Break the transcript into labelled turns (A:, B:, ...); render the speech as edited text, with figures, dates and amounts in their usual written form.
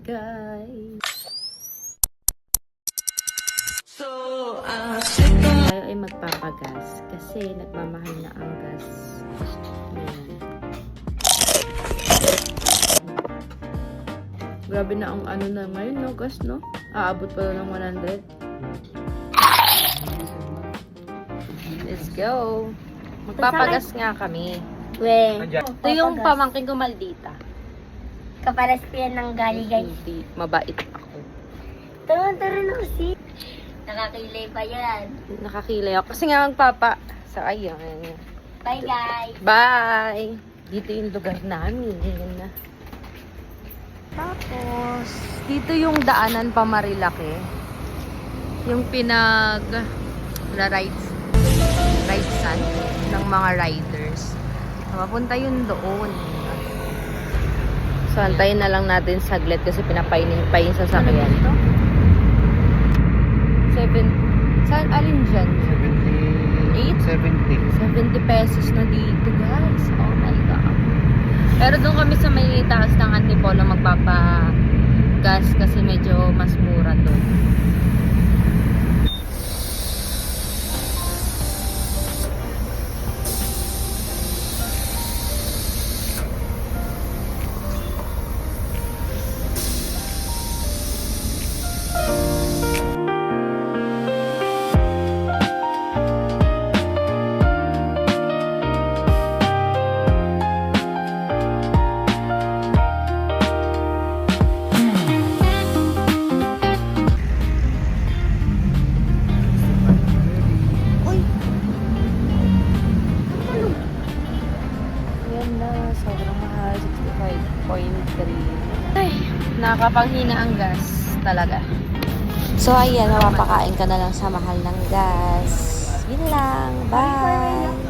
A: guys. Tayo ay magpapagas kasi nagmamahal na ang gas. Ayan. Grabe na ang ano na ngayon, no? Gas, no? Aabot pa ng 100. Let's go. Magpapagas nga kami. Ito yung pamangkin ko, Maldita.
B: Kaparas ko yan ng gali, guys.
A: Hindi, mabait ako.
B: Tara na kasi. Nakakilay pa yan.
A: Nakakilay ako. Kasi nga magpapa. So, ayun.
B: Bye, guys.
A: Bye! Dito yung lugar namin. Tapos, dito yung daanan pa Marilaki. Yung ridesan ng mga riders. Mapunta yun doon. So, antayin na lang natin saglit kasi pinapainin sa sakyan. 7. Saan? Alin dyan?
C: 70
A: pesos na dito, guys. Oh my God. Pero doon kami sa may taas ng Antipolo magpapagas kasi medyo mas mura doon. Sobrang mahal, 65.3. Ay, nakapanghina ang gas talaga. So, ayan, mapapakain ka na lang sa mahal ng gas. Yun lang. Bye!